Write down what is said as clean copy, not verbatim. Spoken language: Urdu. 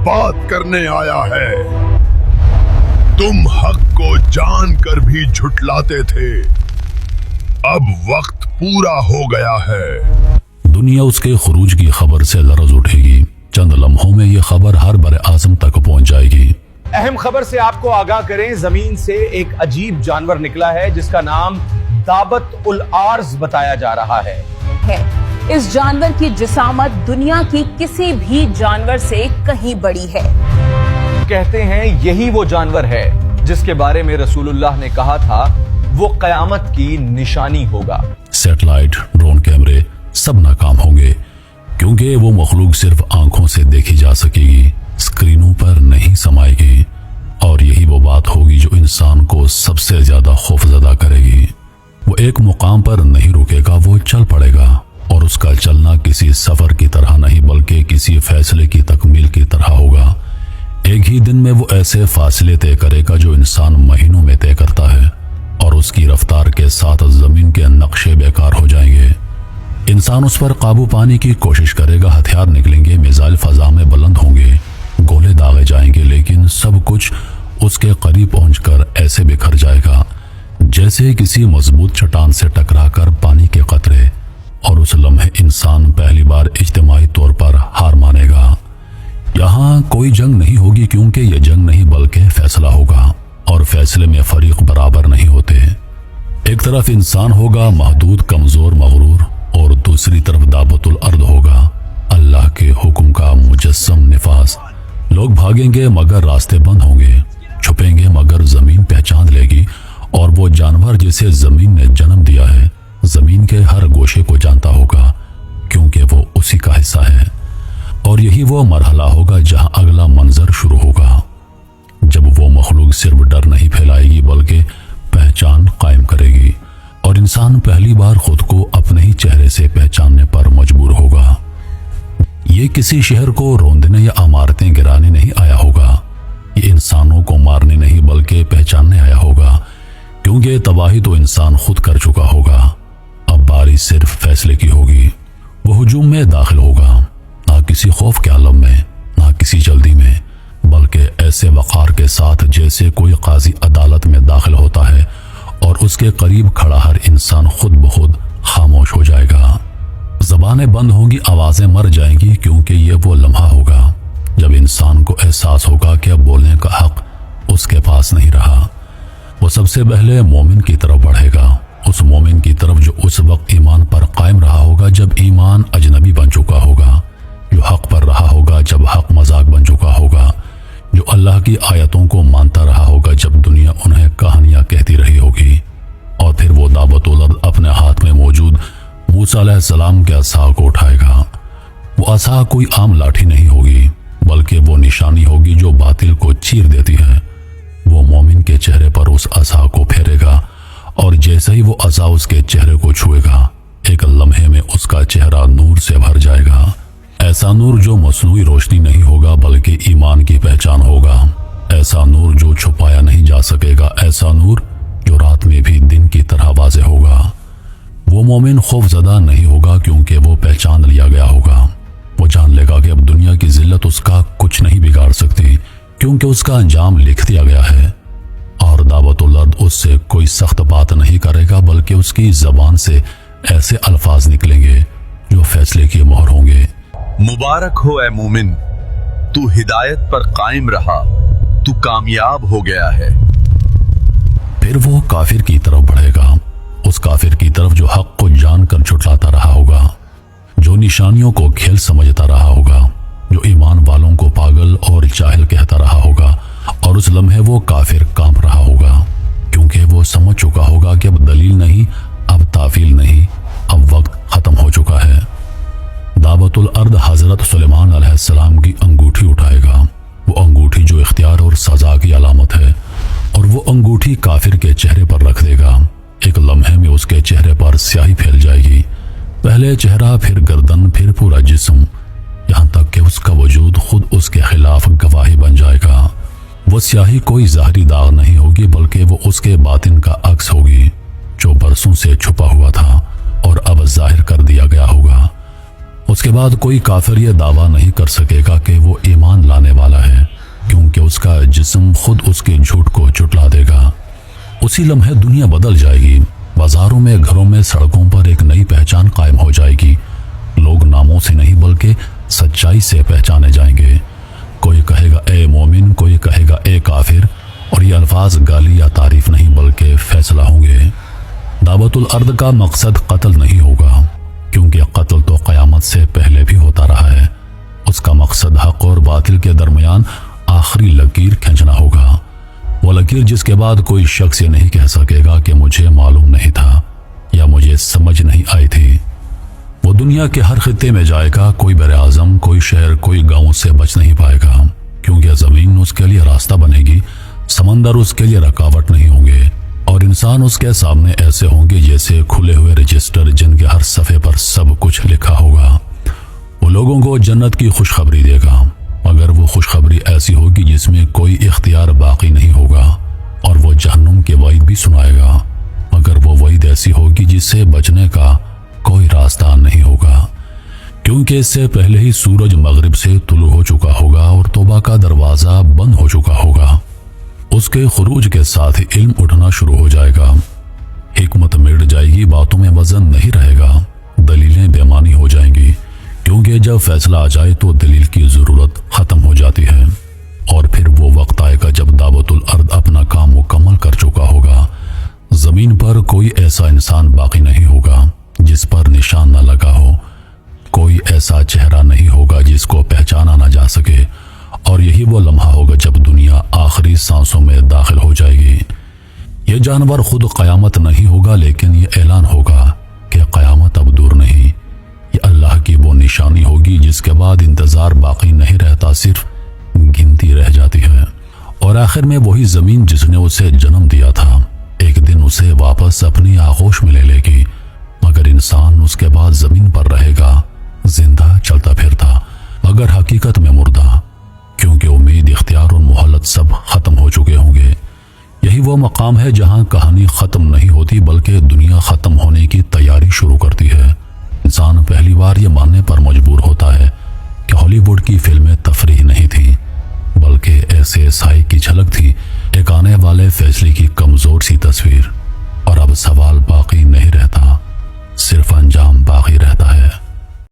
بات کرنے آیا ہے۔ تم حق کو جان کر بھی جھٹلاتے تھے، اب وقت پورا ہو گیا ہے۔ دنیا اس کے خروج کی خبر سے لرز اٹھے گی۔ چند لمحوں میں یہ خبر ہر بر اعظم تک پہنچ جائے گی۔ اہم خبر سے آپ کو آگاہ کریں، زمین سے ایک عجیب جانور نکلا ہے جس کا نام دابت الارض بتایا جا رہا ہے۔ اس جانور کی جسامت دنیا کی کسی بھی جانور سے کہیں بڑی ہے۔ کہتے ہیں یہی وہ جانور ہے جس کے بارے میں رسول اللہ نے کہا تھا وہ قیامت کی نشانی ہوگا۔ سیٹلائٹ، ڈرون کیمرے سب ناکام ہوں گے، کیونکہ وہ مخلوق صرف آنکھوں سے دیکھی جا سکے گی، اسکرینوں پر نہیں سمائے گی۔ اور یہی وہ بات ہوگی جو انسان کو سب سے زیادہ خوفزدہ کرے گی۔ وہ ایک مقام پر نہیں رکے گا، وہ چل پڑے گا، اور اس کا چلنا کسی سفر کی طرح نہیں بلکہ کسی فیصلے کی تکمیل کی طرح ہوگا۔ ایک ہی دن میں وہ ایسے فاصلے طے کرے گا جو انسان مہینوں میں طے کرتا ہے، اور اس کی رفتار کے ساتھ زمین کے نقشے بیکار ہو جائیں گے۔ انسان اس پر قابو پانے کی کوشش کرے گا، ہتھیار نکلیں گے، میزائل فضا میں بلند ہوں گے، گولے داغے جائیں گے، لیکن سب کچھ اس کے قریب پہنچ کر ایسے بکھر جائے گا جیسے کسی مضبوط چٹان سے ٹکرا کر پانی کے قطرے۔ اور اس لمحے انسان پہلی بار اجتماعی طور پر ہار مانے گا۔ یہاں کوئی جنگ نہیں ہوگی، کیونکہ یہ جنگ نہیں بلکہ فیصلہ ہوگا، اور فیصلے میں فریق برابر نہیں ہوتے۔ ایک طرف انسان ہوگا محدود، کمزور، مغرور، اور دوسری طرف دابت الارض ہوگا، اللہ کے حکم کا مجسم نفاذ۔ لوگ بھاگیں گے مگر راستے بند ہوں گے، چھپیں گے مگر زمین پہچان لے گی، اور وہ جانور جسے زمین نے جنم دیا ہے زمین کے ہر گوشے کو جانتا ہوگا، کیونکہ وہ اسی کا حصہ ہے۔ اور یہی وہ مرحلہ ہوگا جہاں اگلا منظر شروع ہوگا، جب وہ مخلوق صرف ڈر نہیں پھیلائے گی بلکہ پہچان قائم کرے گی، اور انسان پہلی بار خود کو اپنے ہی چہرے سے پہچاننے پر مجبور ہوگا۔ یہ کسی شہر کو روندنے یا عمارتیں گرانے نہیں آیا ہوگا، یہ انسانوں کو مارنے نہیں بلکہ پہچاننے آیا ہوگا، کیونکہ تباہی تو انسان خود کر چکا ہوگا۔ اب باری صرف فیصلے کی ہوگی۔ وہ ہجوم میں داخل ہوگا، نہ کسی خوف کے عالم میں، نہ کسی جلدی میں، بلکہ ایسے وقار کے ساتھ جیسے کوئی قاضی عدالت میں داخل ہوتا ہے اور اس کے قریب کھڑا ہر انسان خود بخود خاموش ہو جائے گا۔ زبانیں بند ہوں گی، آوازیں مر جائیں گی، کیونکہ یہ وہ لمحہ ہوگا جب انسان کو احساس ہوگا کہ اب بولنے کا حق اس کے پاس نہیں رہا۔ وہ سب سے پہلے مومن کی طرف بڑھے گا، اس مومن کی طرف جو اس وقت ایمان پر قائم رہا ہوگا جب ایمان اجنبی بن چکا ہوگا، جو حق پر رہا ہوگا جب حق مذاق بن چکا ہوگا، جو اللہ کی آیتوں کو مانتا رہا ہوگا جب دنیا انہیں کہانیاں کہتی رہی ہوگی۔ اور پھر وہ دابت الارض اپنے ہاتھ میں موجود موسیٰ علیہ السلام کے عصا کو اٹھائے گا۔ وہ عصا کوئی عام لاٹھی نہیں ہوگی، بلکہ وہ نشانی ہوگی جو باطل کو چیر دیتی ہے۔ وہ مومن کے چہرے پر اس عصا کو پھیرے گا، اور جیسے ہی وہ عصا اس کے چہرے کو چھوئے گا، ایک لمحے میں اس کا چہرہ نور سے بھر جائے گا، ایسا نور جو مصنوعی روشنی نہیں ہوگا بلکہ ایمان کی پہچان ہوگا، ایسا نور جو چھپایا نہیں جا سکے گا، ایسا نور جو رات میں بھی دن کی طرح واضح ہوگا۔ وہ مومن خوف زدہ نہیں ہوگا، کیونکہ وہ پہچان لیا گیا ہوگا۔ وہ جان لے گا کہ اب دنیا کی ذلت اس کا کچھ نہیں بگاڑ سکتی، کیونکہ اس کا انجام لکھ دیا گیا ہے۔ اور دعوت الارض اس سے کوئی سخت بات نہیں کرے گا، بلکہ اس کی زبان سے ایسے الفاظ نکلیں گے جو فیصلے کی مہر ہوں گے۔ مبارک ہو اے مومن، تو ہدایت پر قائم رہا، تو کامیاب ہو گیا ہے۔ پھر وہ کافر کی طرف بڑھے گا، اس کافر کی طرف جو حق کو جان کر جھٹلاتا رہا ہوگا، جو نشانیوں کو کھیل سمجھتا رہا ہوگا، جو ایمان والوں کو پاگل اور جاہل کہتا رہا ہوگا۔ اور اس لمحے وہ کافر کانپ رہا ہوگا، کیونکہ وہ سمجھ چکا ہوگا کہ اب دلیل نہیں، اب تعویل نہیں، اب وقت ختم ہو چکا ہے۔ دعوت الارض حضرت سلیمان علیہ السلام کی انگوٹھی اٹھائے گا، وہ انگوٹھی جو اختیار اور سزا کی علامت ہے، اور وہ انگوٹھی کافر کے چہرے پر رکھ دے گا۔ ایک لمحے میں اس کے چہرے پر سیاہی پھیل جائے گی، پہلے چہرہ، پھر گردن، پھر پورا جسم، یہاں تک کہ اس کا وجود خود اس کے خلاف گواہی بن جائے گا۔ وہ سیاہی کوئی ظاہری داغ نہیں ہوگی، بلکہ وہ اس کے باطن کا عکس ہوگی جو برسوں سے چھپا ہوا تھا اور اب ظاہر کر دیا گیا ہوگا۔ اس کے بعد کوئی کافر یہ دعویٰ نہیں کر سکے گا کہ وہ ایمان لانے والا ہے۔ اس کا جسم خود اس کے جھوٹ کو جھٹلا دے گا۔ اسی لمحے دنیا بدل جائے گی، بازاروں میں، گھروں میں، سڑکوں پر ایک نئی پہچان قائم ہو جائے گی۔ لوگ ناموں سے نہیں بلکہ سچائی سے پہچانے جائیں گے۔ کوئی کہے گا اے مومن، کوئی کہے گا اے کافر، اور یہ الفاظ گالی یا تعریف نہیں بلکہ فیصلہ ہوں گے۔ دعوت الارض کا مقصد قتل نہیں ہوگا، کیونکہ قتل تو قیامت سے پہلے بھی ہوتا رہا ہے۔ اس کا مقصد حق اور باطل کے درمیان آخری لکیر کھینچنا ہوگا، وہ لکیر جس کے بعد کوئی شخص یہ نہیں کہہ سکے گا کہ مجھے معلوم نہیں تھا یا مجھے سمجھ نہیں آئی تھی۔ وہ دنیا کے ہر خطے میں جائے گا، کوئی بر اعظم، کوئی شہر، کوئی گاؤں سے بچ نہیں پائے گا، کیونکہ زمین اس کے لیے راستہ بنے گی، سمندر اس کے لیے رکاوٹ نہیں ہوں گے، اور انسان اس کے سامنے ایسے ہوں گے جیسے کھلے ہوئے رجسٹر جن کے ہر صفحے پر سب کچھ لکھا ہوگا۔ وہ لوگوں کو جنت کی خوشخبری دے گا، مگر وہ خوشخبری ایسی ہوگی جس میں کوئی اختیار باقی نہیں ہوگا، اور وہ جہنم کے وعید بھی سنائے گا، مگر وہ وعید ایسی ہوگی جس سے بچنے کا کوئی راستہ نہیں ہوگا، کیونکہ اس سے پہلے ہی سورج مغرب سے طلوع ہو چکا ہوگا اور توبہ کا دروازہ بند ہو چکا ہوگا۔ اس کے خروج کے ساتھ ہی علم اٹھنا شروع ہو جائے گا، حکمت مٹ جائے گی، باتوں میں وزن نہیں رہے گا، دلیلیں بے معنی ہو جائیں گی، کیونکہ جب فیصلہ آ جائے تو دلیل کی ضرورت ختم ہو جاتی ہے۔ اور پھر وہ وقت آئے گا جب دعوت الارض اپنا کام مکمل کر چکا ہوگا، زمین پر کوئی ایسا انسان باقی نہیں ہوگا جس پر نشان نہ لگا ہو، کوئی ایسا چہرہ نہیں ہوگا جس کو پہچانا نہ جا سکے، اور یہی وہ لمحہ ہوگا جب دنیا آخری سانسوں میں داخل ہو جائے گی۔ یہ جانور خود قیامت نہیں ہوگا، لیکن یہ اعلان ہوگا کہ قیامت اب دور نہیں۔ یہ اللہ کی وہ نشانی ہوگی جس کے بعد انتظار باقی نہیں رہتا، صرف گنتی رہ جاتی ہے، اور آخر میں وہی زمین جس نے اسے جنم دیا تھا ایک دن اسے واپس اپنی آغوش میں لے لے گی، مگر انسان اس کے بعد زمین پر رہے گا، زندہ، چلتا پھرتا، مگر حقیقت میں مردہ، کیونکہ امید، اختیار اور مہلت سب ختم ہو چکے ہوں گے۔ یہی وہ مقام ہے جہاں کہانی ختم نہیں ہوتی بلکہ دنیا ختم ہونے کی تیاری شروع کرتی ہے۔ انسان پہلی بار یہ ماننے پر مجبور ہوتا ہے کہ ہالی ووڈ کی فلمیں تفریح نہیں تھی بلکہ ایسے سائے کی جھلک تھی، ایک آنے والے فیصلے کی کمزور سی تصویر، اور اب سوال باقی نہیں رہتا، صرف انجام باقی رہتا ہے۔